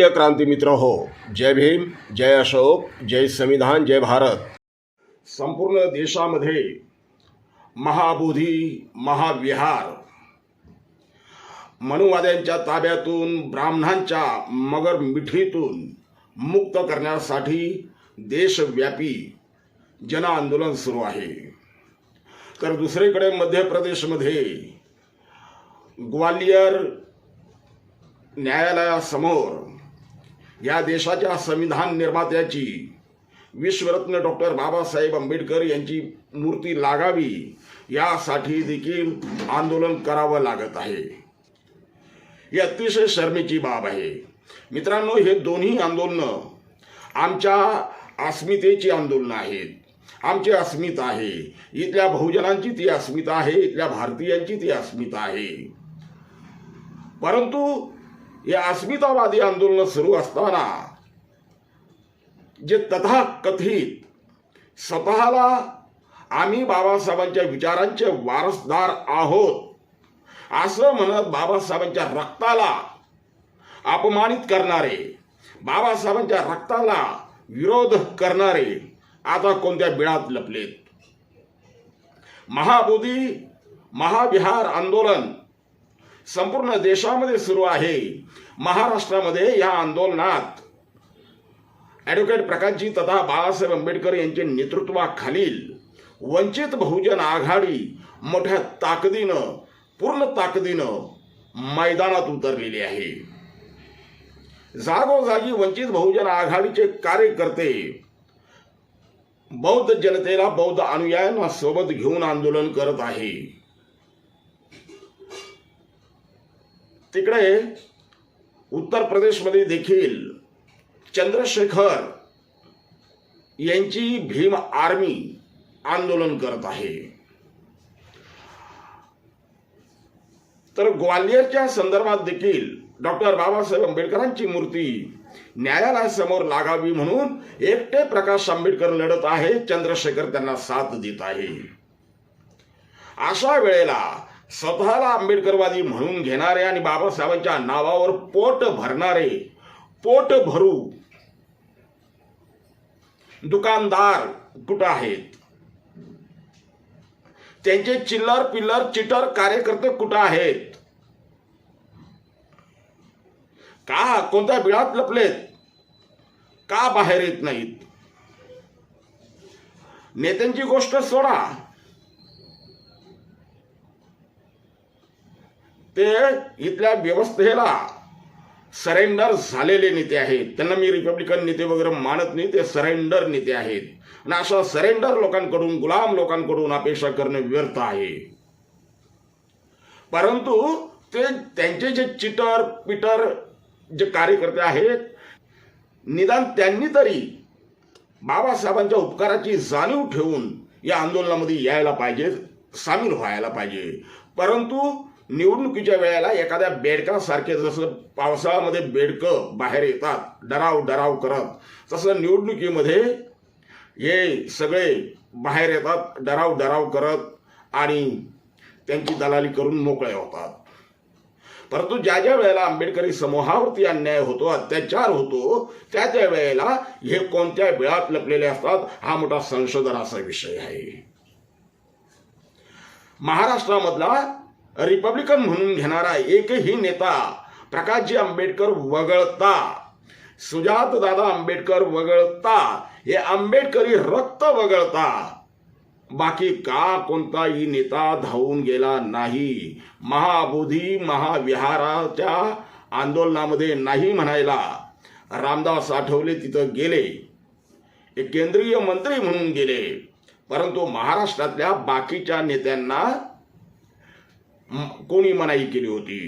प्रिय क्रांती मित्र हो, जय भीम, जय अशोक, जय संविधान, जय भारत. संपूर्ण देशामध्ये महाबोधी महाविहार मनुवाद्यांच्या ताब्यातून ब्राह्मणांच्या मगर मिठीतून मुक्त करण्यासाठी देशव्यापी जन आंदोलन सुरू आहे. तर दुसरीकडे मध्य प्रदेशमध्ये ग्वालियर न्यायालयासमोर या देशाच्या संविधान निर्मात्याची विश्वरत्न डॉक्टर बाबासाहेब आंबेडकर यांची मूर्ती लागावी यासाठी देखील आंदोलन करावं लागत आहे. ही अतिशय शर्मेची बाब आहे. मित्रांनो, हे दोन्ही आंदोलनं आमच्या अस्मितेची आंदोलनं आहेत. आमची अस्मिता आहे, इथल्या बहुजनांची ती अस्मिता आहे, इथल्या भारतीयांची ती अस्मिता आहे. परंतु या अस्मितावादी आंदोलन सुरू असताना जे तथाकथित स्वतःला आम्ही बाबासाहेबांच्या विचारांचे वारसदार आहोत असं म्हणत बाबासाहेबांच्या रक्ताला अपमानित करणारे, बाबासाहेबांच्या रक्ताला विरोध करणारे आता कोणत्या बिळात लपलेत. महाबोधी महाविहार आंदोलन संपूर्ण देशामध्ये सुरू आहे. महाराष्ट्रामध्ये या आंदोलनात ॲडव्होकेट प्रकाशजी तथा बाळासाहेब आंबेडकर यांच्या नेतृत्वाखालील वंचित बहुजन आघाडी मोठ्या ताकदीनं, पूर्ण ताकदीनं मैदानात उतरलेली आहे. जागोजागी वंचित बहुजन आघाडीचे कार्यकर्ते बौद्ध जनतेला, बौद्ध अनुयायांना सोबत घेऊन आंदोलन करत आहे. तिकडे उत्तर प्रदेशमध्ये देखील चंद्रशेखर यांची भीम आर्मी आंदोलन करत आहे. तर ग्वालियरच्या संदर्भात देखील डॉक्टर बाबासाहेब आंबेडकरांची मूर्ती न्यायालयासमोर लागावी म्हणून एकटे प्रकाश आंबेडकर लढत आहे. चंद्रशेखर त्यांना साथ देत आहे. अशा वेळेला स्वतःला आंबेडकरवादी म्हणून घेणारे आणि बाबासाहेबांच्या नावावर पोट भरणारे, पोट भरू दुकानदार कुठं आहेत? त्यांचे चिल्लर पिल्लर चिटर कार्यकर्ते कुठं आहेत? का कोणत्या बिळात लपलेत? का बाहेर येत नाहीत? नेत्यांची गोष्ट सोडा, ते इथल्या व्यवस्थेला सरेंडर झालेले नेते आहेत. त्यांना मी रिपब्लिकन नेते वगैरे मानत नाही, ते सरेंडर नेते आहेत. आणि अशा सरेंडर लोकांकडून, गुलाम लोकांकडून अपेक्षा करणे व्यर्थ आहे. परंतु ते त्यांचे जे चिटर पिटर जे कार्यकर्ते आहेत, निदान त्यांनी तरी बाबासाहेबांच्या उपकाराची जाणीव ठेवून या आंदोलनामध्ये यायला पाहिजे, सामील व्हायला पाहिजे. परंतु निवडणुकीच्या वेळेला एखाद्या बेडकासारखे, जसं पावसाळ्यामध्ये बेडकं बाहेर येतात डराव डराव करत, तसं निवडणुकीमध्ये हे सगळे बाहेर येतात डराव डराव करत आणि त्यांची दलाली करून मोकळे होतात. परंतु ज्या ज्या वेळेला आंबेडकरी समूहावरती अन्याय होतो, अत्याचार होतो, त्या त्या वेळेला हे कोणत्या बिळात लपलेले असतात, हा मोठा संशोधनाचा विषय आहे. महाराष्ट्रामधला रिपब्लिकन म्हणून घेणारा एकही नेता प्रकाशजी आंबेडकर वगळता, सुजातदादा आंबेडकर वगळता, हे आंबेडकरी रक्त वगळता बाकी का कोणताही नेता धावून गेला नाही. महाबोधी महाविहाराच्या आंदोलनामध्ये नाही म्हणायला रामदास आठवले तिथं गेले, एक केंद्रीय मंत्री म्हणून गेले. परंतु महाराष्ट्रातल्या बाकीच्या नेत्यांना कोणी मनाई केली होती?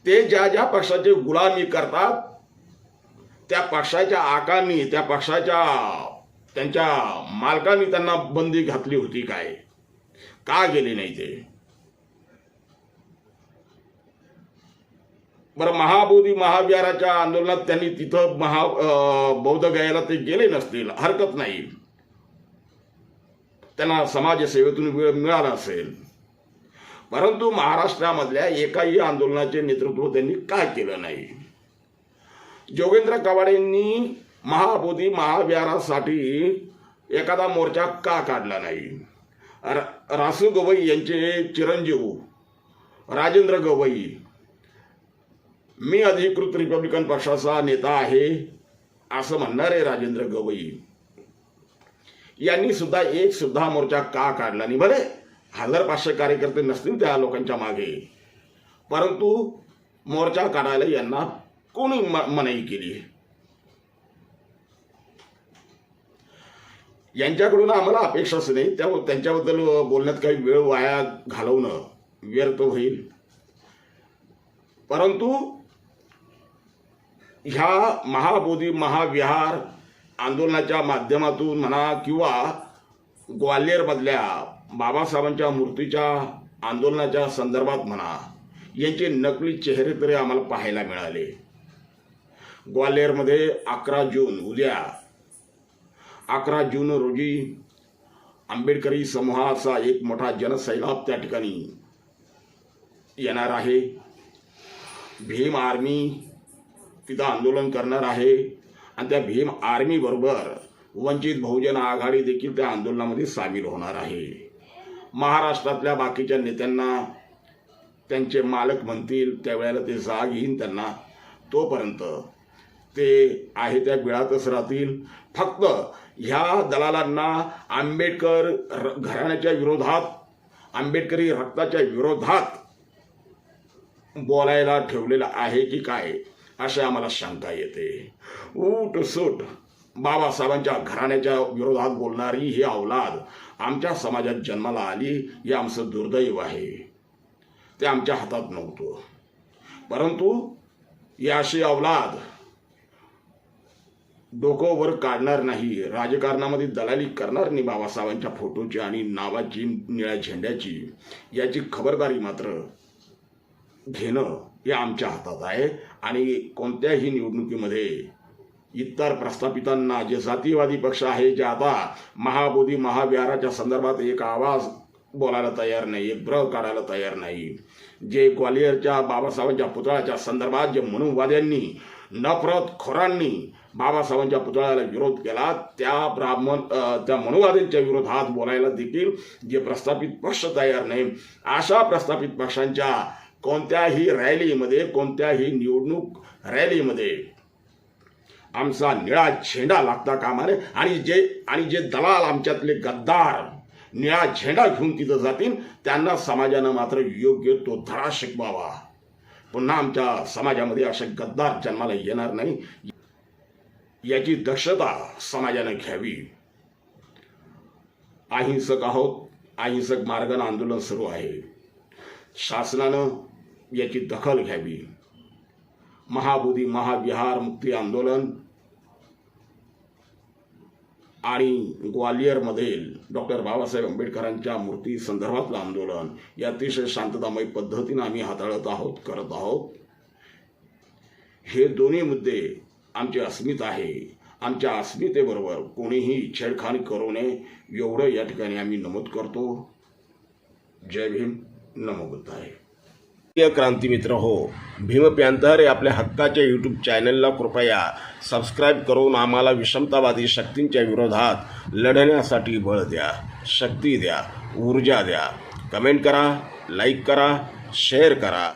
ते ज्या ज्या पक्षाची गुलामी करतात त्या पक्षाच्या आकांनी, त्या पक्षाच्या त्यांच्या मालकांनी त्यांना बंदी घातली होती काय? का गेले नाही ते? बरं, महाबोधी महाविहाराच्या आंदोलनात त्यांनी तिथं बौद्ध गयाला ते गेले नसतील, हरकत नाही, त्यांना समाजसेवेतून वेळ मिळाला असेल. परंतु महाराष्ट्रामधल्या एकाही आंदोलनाचे नेतृत्व त्यांनी का केलं नाही? जोगेंद्र कवाडेंनी महाबोधी महाविहारासाठी एखादा मोर्चा का काढला नाही? रासू गवई यांचे चिरंजीव राजेंद्र गवई, मी अधिकृत रिपब्लिकन पक्षाचा नेता आहे असं म्हणणारे राजेंद्र गवई यांनी सुद्धा एक सुद्धा मोर्चा का काढला नाही? भले 1500 कार्यकर्ते नसतील त्या लोकांच्या मागे, परंतु मोर्चा काढायला यांना कोणी मनाई केली? यांच्याकडून आम्हाला अपेक्षाच नाही, त्यांच्याबद्दल बोलण्यात काही वेळ वाया घालवणं व्यर्थ होईल. परंतु ह्या महाबोधी महाविहार आंदोलनाच्या माध्यमातून म्हणा किंवा ग्वाल्हेरमधल्या बाबासाहेबांच्या मूर्तीच्या आंदोलनाच्या संदर्भात म्हणा, यांचे नकली चेहरे तरी आम्हाला पाहायला मिळाले. ग्वाल्हेरमध्ये 11 जून उद्या 11 जून रोजी आंबेडकरी समूहाचा एक मोठा जनसैलाब त्या ठिकाणी येणार आहे. भीम आर्मी तिथं आंदोलन करणार आहे आणि त्या भीम आर्मी बरोबर वंचित बहुजन आघाडी देखील त्या आंदोलनामध्ये सामील होणार आहे. महाराष्ट्रातल्या बाकीच्या नेत्यांना त्यांचे मालक म्हणतील त्यावेळेला ते जाग येईन त्यांना, तोपर्यंत ते आहे त्या बिळातच राहतील. फक्त ह्या दलालांना आंबेडकर घराण्याच्या विरोधात, आंबेडकरी रक्ताच्या विरोधात बोलायला ठेवलेलं आहे की काय अशी आम्हाला शंका येते. उठ सूट बाबासाहेबांच्या घराण्याच्या विरोधात बोलणारी ही अवलाद आमच्या समाजात जन्माला आली, हे आमचं दुर्दैव आहे. ते आमच्या हातात नव्हतं, परंतु ही अशी अवलाद डोकं वर काढणार नाही, राजकारणामध्ये दलाली करणार नाही बाबासाहेबांच्या फोटोची आणि नावाची, निळ्या झेंड्याची, याची खबरदारी मात्र घेणं हे आमच्या हातात आहे. आणि कोणत्याही निवडणुकीमध्ये इतर प्रस्थापितांना, जे जातीवादी पक्ष आहे, जे आता महाबोधी महाविहाराच्या संदर्भात एक आवाज बोलायला तयार नाही, एक ब्र काढायला तयार नाही, जे ग्वाल्हेरच्या बाबासाहेबांच्या पुतळ्याच्या संदर्भात जे मनुवाद्यांनी, नफरतखोरांनी बाबासाहेबांच्या पुतळ्याला विरोध केला, त्या मनुवाद्यांच्या विरोधात बोलायला देखील जे प्रस्थापित पक्ष तयार नाही, अशा प्रस्थापित पक्षांच्या कोणत्याही रॅलीमध्ये, कोणत्याही निवडणूक रॅलीमध्ये आमचा निळा झेंडा लागता कामा नये. आणि जे दलाल आमच्यातले गद्दार निळा झेंडा घेऊन तिथं जातील, त्यांना समाजानं मात्र योग्य तो धडा शिकवावा. पुन्हा आमच्या समाजामध्ये असे गद्दार जन्माला येणार नाही, याची दक्षता समाजानं घ्यावी. अहिंसक आहोत, अहिंसक मार्गाने आंदोलन सुरू आहे, शासनानं याची दखल घ्यावी. महाबोधी महाविहार मुक्ती आंदोलन आणि ग्वाल्हेरमधील डॉक्टर बाबासाहेब आंबेडकरांच्या मूर्ती संदर्भातलं आंदोलन हे अतिशय शांततामय पद्धतीनं आम्ही हाताळत आहोत, करत आहोत. हे दोन्ही मुद्दे आमची अस्मिता आहे, आमच्या अस्मितेबरोबर कोणीही छेडखानी करू नये एवढं या ठिकाणी आम्ही नमूद करतो. जय भीम, नमो बुद्धाय. क्रांती मित्र हो, भीम पॅंथर आपल्या हक्काच्या यूट्यूब चॅनलला कृपया सबस्क्राईब करून आम्हाला विषमतावादी शक्तींच्या विरोधात लढण्यासाठी बळ द्या, शक्ती द्या, ऊर्जा द्या. कमेंट करा, लाईक करा, शेअर करा.